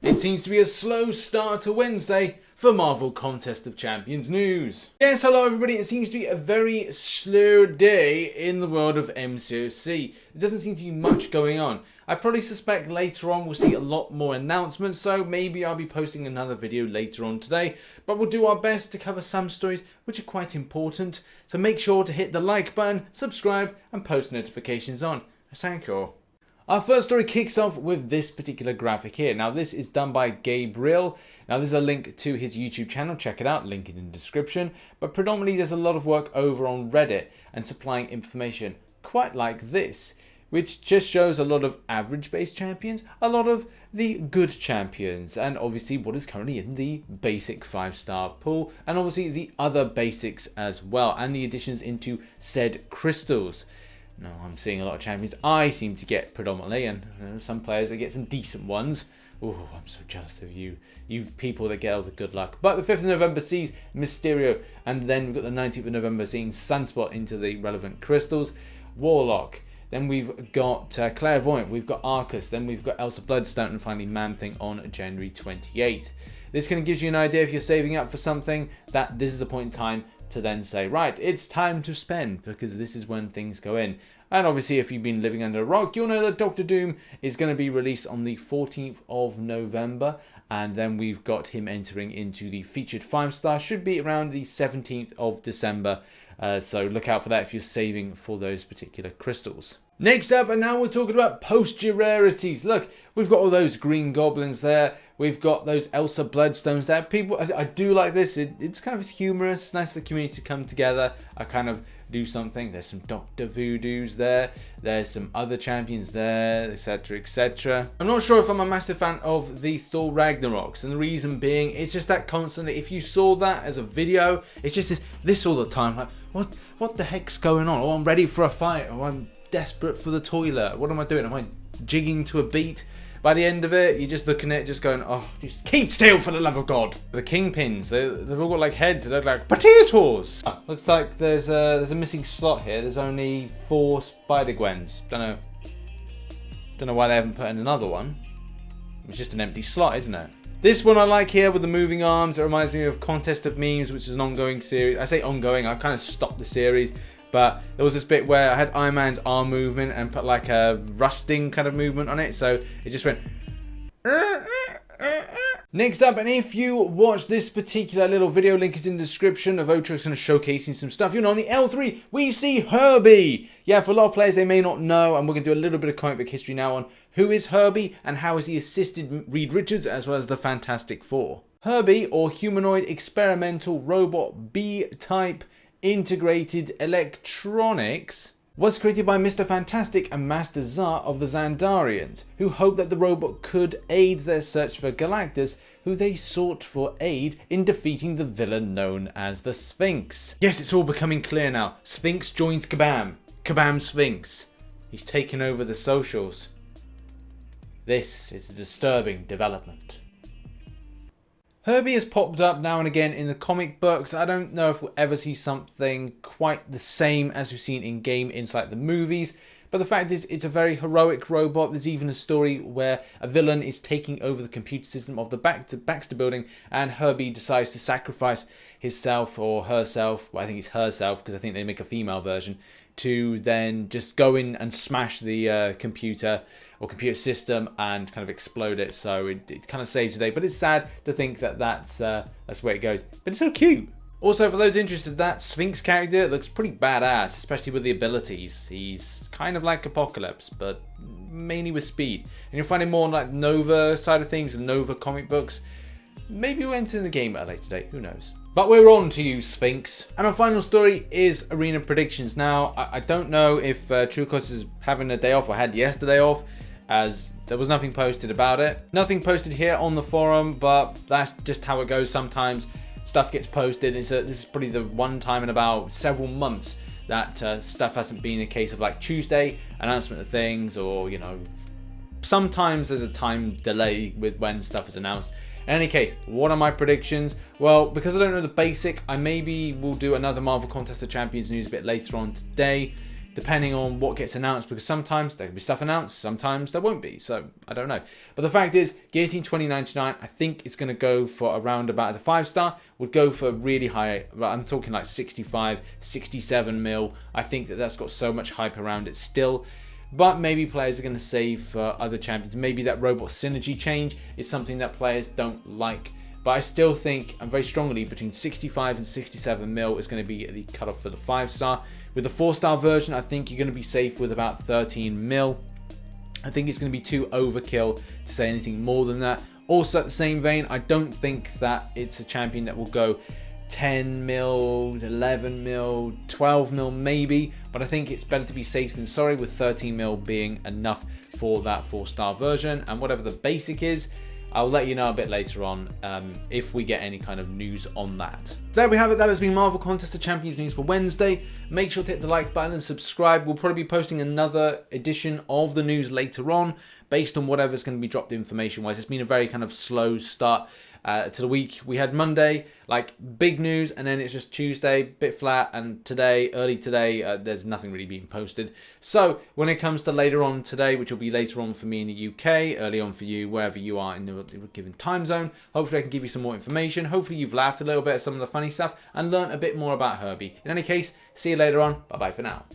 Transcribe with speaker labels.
Speaker 1: It seems to be a slow start to Wednesday for Marvel Contest of Champions news. Yes, hello everybody. It seems to be a very slow day in the world of MCOC. There doesn't seem to be much going on. I probably suspect later on we'll see a lot more announcements, so maybe I'll be posting another video later on today. But we'll do our best to cover some stories which are quite important. So make sure to hit the like button, subscribe, and post notifications on. Thank you all. Our first story kicks off with this particular graphic here. Now this is done by Gabriel. Now there's a link to his YouTube channel, check it out, link it in the description. But predominantly there's a lot of work over on Reddit and supplying information quite like this, which just shows a lot of average base champions, a lot of the good champions, and obviously what is currently in the basic 5-star pool, and obviously the other basics as well, and the additions into said crystals. No, I'm seeing a lot of champions I seem to get predominantly, and some players that get some decent ones. Oh, I'm so jealous of you people that get all the good luck. But the 5th of November sees Mysterio, and then we've got the 19th of November seeing Sunspot into the relevant crystals, Warlock. Then we've got Clairvoyant, we've got Arcus, then we've got Elsa Bloodstone, and finally Man-Thing on January 28th. This kind of gives you an idea if you're saving up for something, that this is the point in time to then say, right, it's time to spend, because this is when things go in. And obviously if you've been living under a rock, you'll know that Doctor Doom is going to be released on the 14th of November, and then we've got him entering into the featured 5-star, should be around the 17th of December, so look out for that if you're saving for those particular crystals. Next up, and now we're talking about PostG rarities. Look, we've got all those green goblins there. We've got those Elsa Bloodstones there. People, I do like this. It's kind of humorous. It's nice for the community to come together. I kind of do something. There's some Dr. Voodoos there. There's some other champions there, etc, etc. I'm not sure if I'm a massive fan of the Thor Ragnaroks, and the reason being, it's just that constantly, if you saw that as a video, it's just this all the time. Like, what the heck's going on? Oh, I'm ready for a fight. Oh, I'm desperate for the toilet. What am I doing? Am I jigging to a beat? By the end of it, you're just looking at it, just going, oh, just keep still for the love of God. The kingpins, they've all got like heads that look like potatoes. Oh, looks like there's a missing slot here. There's only 4 Spider-Gwens. Don't know why they haven't put in another one. It's just an empty slot, isn't it? This one I like here with the moving arms. It reminds me of Contest of Memes, which is an ongoing series. I say ongoing, I've kind of stopped the series. But there was this bit where I had Iron Man's arm movement and put like a rusting kind of movement on it. So it just went... Next up, and if you watch this particular little video, link is in the description of Otrox kind of showcasing some stuff. You know, on the L3, we see Herbie. Yeah, for a lot of players, they may not know, and we're going to do a little bit of comic book history now on who is Herbie and how has he assisted Reed Richards as well as the Fantastic Four. Herbie, or Humanoid Experimental Robot B-Type Integrated Electronics, was created by Mr. Fantastic and Master Zar of the Xandarians, who hoped that the robot could aid their search for Galactus, who they sought for aid in defeating the villain known as the Sphinx. Yes, it's all becoming clear now. Sphinx joins Kabam. Kabam Sphinx. He's taken over the socials. This is a disturbing development. Herbie has popped up now and again in the comic books. I don't know if we'll ever see something quite the same as we've seen in game inside the movies. But the fact is, it's a very heroic robot. There's even a story where a villain is taking over the computer system of the Baxter building, and Herbie decides to sacrifice himself or herself. Well, I think it's herself because I think they make a female version, to then just go in and smash the computer or computer system and kind of explode it. So it kind of saves the day. But it's sad to think that that's where it goes. But it's so cute. Also, for those interested, that Sphinx character looks pretty badass, especially with the abilities. He's kind of like Apocalypse, but mainly with speed. And you'll find him more on like Nova side of things and Nova comic books. Maybe we'll enter in the game at a later date, who knows. But we're on to you, Sphinx. And our final story is Arena Predictions. Now, I don't know if Truecos is having a day off or had yesterday off, as there was nothing posted about it. Nothing posted here on the forum, but that's just how it goes sometimes. Stuff gets posted. This is probably the one time in about several months that stuff hasn't been a case of like Tuesday announcement of things, or, you know, sometimes there's a time delay with when stuff is announced. In any case, what are my predictions? Well, because I don't know the basic, I maybe will do another Marvel Contest of Champions news a bit later on today. depending on what gets announced, because sometimes there can be stuff announced, sometimes there won't be, so I don't know. But the fact is, Guillotine 2099, I think it's going to go for around about, as a 5-star, would go for really high, I'm talking like 65, 67 mil. I think that that's got so much hype around it still. But maybe players are going to save for other champions. Maybe that robot synergy change is something that players don't like. But I still think, and very strongly, between 65 and 67 mil is going to be the cutoff for the 5-star. With the 4-star version, I think you're going to be safe with about 13 mil. I think it's going to be too overkill to say anything more than that. Also, at the same vein, I don't think that it's a champion that will go 10 mil, 11 mil, 12 mil maybe, but I think it's better to be safe than sorry, with 13 mil being enough for that 4-star version. And whatever the basic is, I'll let you know a bit later on if we get any kind of news on that. So there we have it. That has been Marvel Contest of Champions news for Wednesday. Make sure to hit the like button and subscribe. We'll probably be posting another edition of the news later on based on whatever's going to be dropped information wise. It's been a very kind of slow start to the week. We had Monday, like big news, and then it's just Tuesday, bit flat, and today, early today, there's nothing really being posted. So when it comes to later on today, which will be later on for me in the UK, early on for you, wherever you are in the given time zone, hopefully I can give you some more information. Hopefully you've laughed a little bit at some of the funny stuff and learned a bit more about Herbie. In any case, see you later on. Bye bye for now.